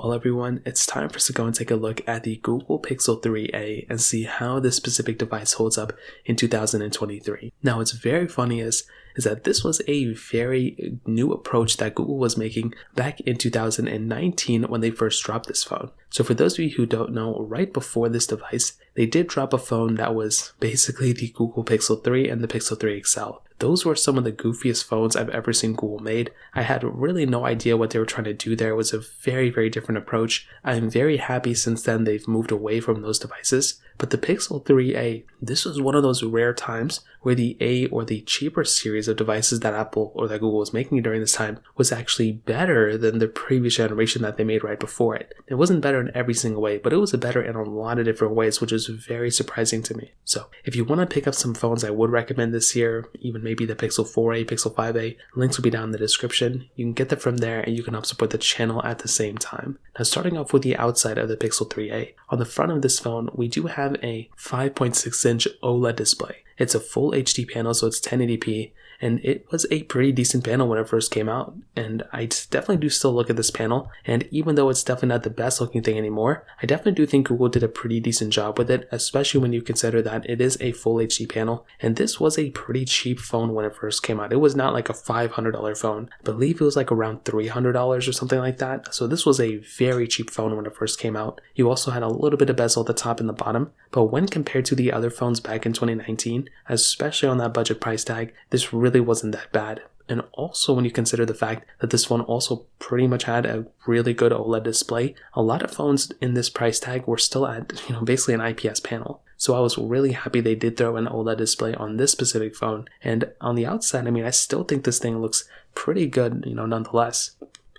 Well everyone, it's time for us to go and take a look at the Google Pixel 3a and see how this specific device holds up in 2023. Now what's very funny is that this was a very new approach that Google was making back in 2019 when they first dropped this phone. So for those of you who don't know, right before this device, they did drop a phone that was basically the Google Pixel 3 and the Pixel 3 XL. Those were some of the goofiest phones I've ever seen Google made. I had really no idea what they were trying to do there. It was a very, very different approach. I'm very happy since then they've moved away from those devices. But the Pixel 3a, this was one of those rare times where the A or the cheaper series of devices that Apple or that Google was making during this time was actually better than the previous generation that they made right before it. It wasn't better in every single way, but it was better in a lot of different ways, which is very surprising to me. So if you want to pick up some phones I would recommend this year, even maybe the Pixel 4a, Pixel 5a, links will be down in the description. You can get them from there and you can help support the channel at the same time. Now starting off with the outside of the Pixel 3a, on the front of this phone we do have a 5.6-inch OLED display. It's a full HD panel, so it's 1080p, and it was a pretty decent panel when it first came out, and I definitely do still look at this panel, and even though it's definitely not the best looking thing anymore, I definitely do think Google did a pretty decent job with it, especially when you consider that it is a full HD panel, and this was a pretty cheap phone when it first came out. It was not like a $500 phone. I believe it was like around $300 or something like that, so this was a very cheap phone when it first came out. You also had a little bit of bezel at the top and the bottom, but when compared to the other phones back in 2019, especially on that budget price tag, this really wasn't that bad. And also when you consider the fact that this phone also pretty much had a really good OLED display, a lot of phones in this price tag were still at, basically an IPS panel. So I was really happy they did throw an OLED display on this specific phone. And on the outside, I still think this thing looks pretty good, nonetheless.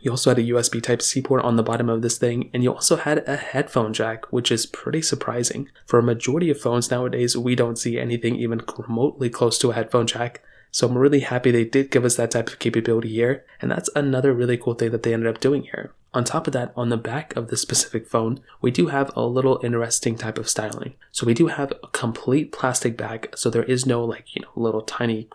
You also had a USB Type-C port on the bottom of this thing, and you also had a headphone jack, which is pretty surprising. For a majority of phones nowadays, we don't see anything even remotely close to a headphone jack. So I'm really happy they did give us that type of capability here, and that's another really cool thing that they ended up doing here. On top of that, on the back of this specific phone, we do have a little interesting type of styling. So we do have a complete plastic back, so there is no little tiny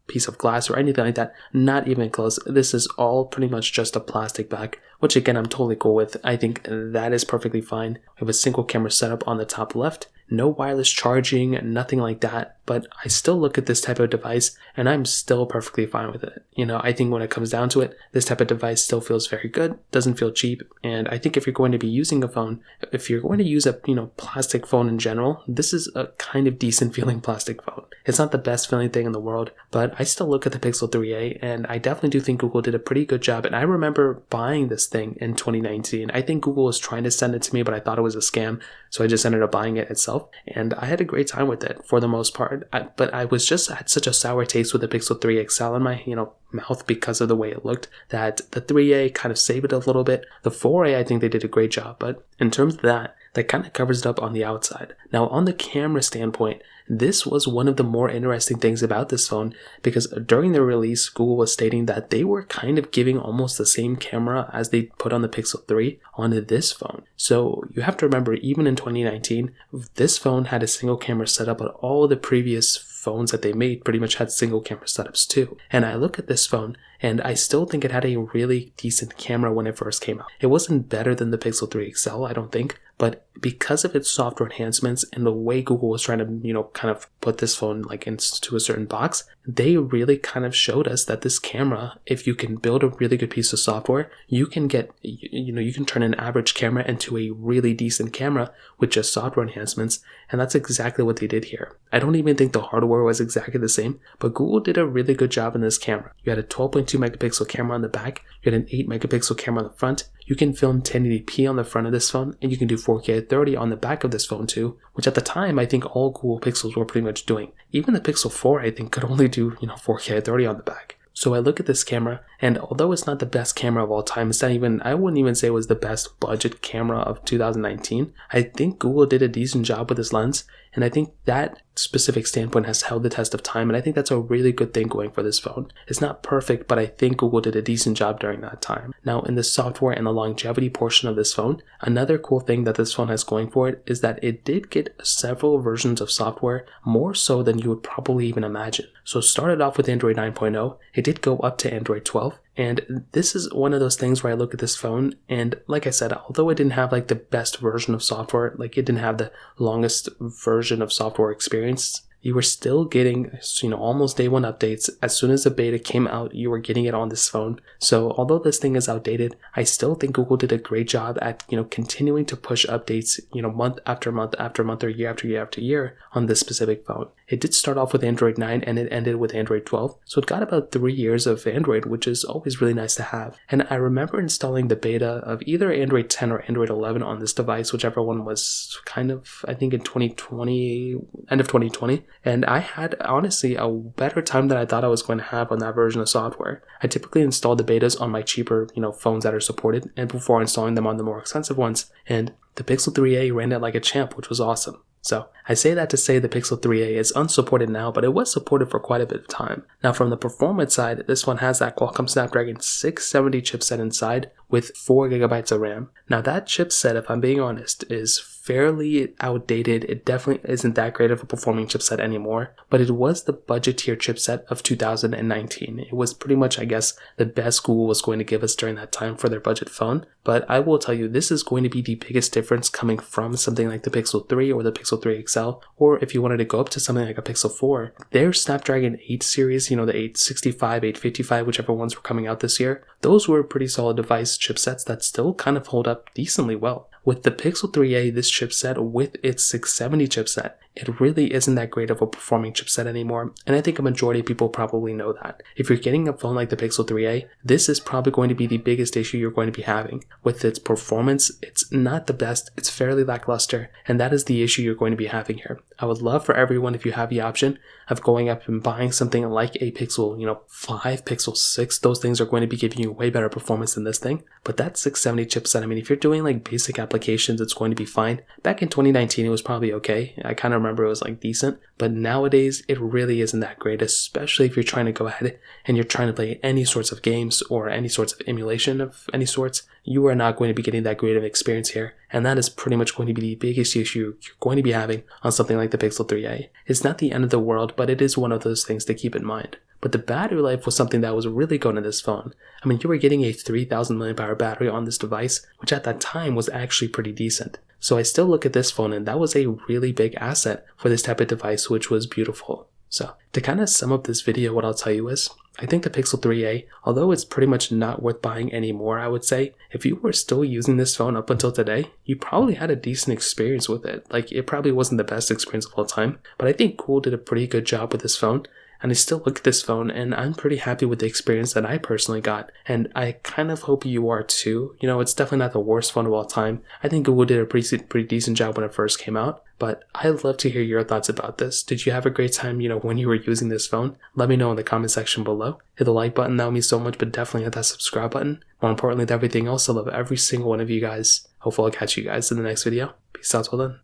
piece of glass or anything like that, not even close. This is all pretty much just a plastic back, which again I'm totally cool with. I think that is perfectly fine. We have a single camera setup on the top left, no wireless charging, nothing like that, but I still look at this type of device and I'm still perfectly fine with it. I think when it comes down to it, this type of device still feels very good, doesn't feel cheap, and I think if you're going to be using a phone, if you're going to use a plastic phone in general, this is a kind of decent feeling plastic phone. It's not the best feeling thing in the world, but I still look at the Pixel 3a and I definitely do think Google did a pretty good job, and I remember buying this thing in 2019. I think Google was trying to send it to me, but I thought it was a scam, so I just ended up buying it itself, and I had a great time with it for the most part. But I was just had such a sour taste with the Pixel 3 XL in my mouth because of the way it looked, that the 3a kind of saved it a little bit. The 4a, I think they did a great job, but in terms of that kind of covers it up on the outside. Now on the camera standpoint, this was one of the more interesting things about this phone, because during the release, Google was stating that they were kind of giving almost the same camera as they put on the Pixel 3 onto this phone. So you have to remember, even in 2019, this phone had a single camera setup, but all the previous phones that they made pretty much had single camera setups too. And I look at this phone and I still think it had a really decent camera when it first came out. It wasn't better than the Pixel 3 XL, I don't think, but because of its software enhancements and the way Google was trying to, kind of put this phone into a certain box, they really kind of showed us that this camera, if you can build a really good piece of software, you can get, you can turn an average camera into a really decent camera with just software enhancements, and that's exactly what they did here. I don't even think the hardware was exactly the same, but Google did a really good job in this camera. You had a 12.2 megapixel camera on the back, you had an 8 megapixel camera on the front. You can film 1080p on the front of this phone, and you can do 4K at 30 on the back of this phone too, which at the time I think all Google Pixels were pretty much doing. Even the Pixel 4 I think could only do 4K at 30 on the back. So I look at this camera, and although it's not the best camera of all time, it's not even, I wouldn't even say it was the best budget camera of 2019. I think Google did a decent job with this lens, and I think that specific standpoint has held the test of time, and I think that's a really good thing going for this phone. It's not perfect, but I think Google did a decent job during that time. Now, in the software and the longevity portion of this phone, another cool thing that this phone has going for it is that it did get several versions of software, more so than you would probably even imagine. So it started off with Android 9.0, it did go up to Android 12, And this is one of those things where I look at this phone and, like I said, although it didn't have like the best version of software, like it didn't have the longest version of software experience, you were still getting, almost day one updates. As soon as the beta came out, you were getting it on this phone. So although this thing is outdated, I still think Google did a great job at, continuing to push updates, month after month after month or year after year after year on this specific phone. It did start off with Android 9 and it ended with Android 12. So it got about 3 years of Android, which is always really nice to have. And I remember installing the beta of either Android 10 or Android 11 on this device, whichever one was kind of, I think in 2020, end of 2020. And I had, honestly, a better time than I thought I was going to have on that version of software. I typically install the betas on my cheaper, phones that are supported, and before installing them on the more expensive ones. And the Pixel 3a ran it like a champ, which was awesome. So I say that to say the Pixel 3a is unsupported now, but it was supported for quite a bit of time. Now from the performance side, this one has that Qualcomm Snapdragon 670 chipset inside with 4GB of RAM. Now that chipset, if I'm being honest, is fairly outdated. It definitely isn't that great of a performing chipset anymore, but it was the budget tier chipset of 2019. It was pretty much, I guess, the best Google was going to give us during that time for their budget phone. But I will tell you, this is going to be the biggest difference coming from something like the Pixel 3 or the Pixel 3 XL, or if you wanted to go up to something like a Pixel 4, their Snapdragon 8 series, the 865, 855, whichever ones were coming out this year, those were pretty solid device chipsets that still kind of hold up decently well. With the Pixel 3a, this chipset with its 670 chipset, it really isn't that great of a performing chipset anymore, and I think a majority of people probably know that. If you're getting a phone like the Pixel 3a, this is probably going to be the biggest issue you're going to be having. With its performance, it's not the best, it's fairly lackluster, and that is the issue you're going to be having here. I would love for everyone, if you have the option of going up and buying something like a Pixel, 5, Pixel 6, those things are going to be giving you way better performance than this thing. But that 670 chipset, I mean, if you're doing like basic applications, it's going to be fine. Back in 2019, it was probably okay. I kind of remember it was like decent, but nowadays it really isn't that great, especially if you're trying to go ahead and you're trying to play any sorts of games or any sorts of emulation of any sorts. You are not going to be getting that great of experience here, and that is pretty much going to be the biggest issue you're going to be having on something like the Pixel 3a. It's not the end of the world, but it is one of those things to keep in mind. But the battery life was something that was really good in this phone. I mean, you were getting a 3000 mAh battery on this device, which at that time was actually pretty decent. So I still look at this phone, and that was a really big asset for this type of device, which was beautiful. So to kind of sum up this video, what I'll tell you is, I think the Pixel 3a, although it's pretty much not worth buying anymore, I would say, if you were still using this phone up until today, you probably had a decent experience with it. Like, it probably wasn't the best experience of all time, but I think Google did a pretty good job with this phone. And I still look at this phone and I'm pretty happy with the experience that I personally got. And I kind of hope you are too. It's definitely not the worst phone of all time. I think Google did a pretty decent job when it first came out. But I'd love to hear your thoughts about this. Did you have a great time, when you were using this phone? Let me know in the comment section below. Hit the like button, that would mean so much, but definitely hit that subscribe button. More importantly than everything else, I love every single one of you guys. Hopefully I'll catch you guys in the next video. Peace out till then.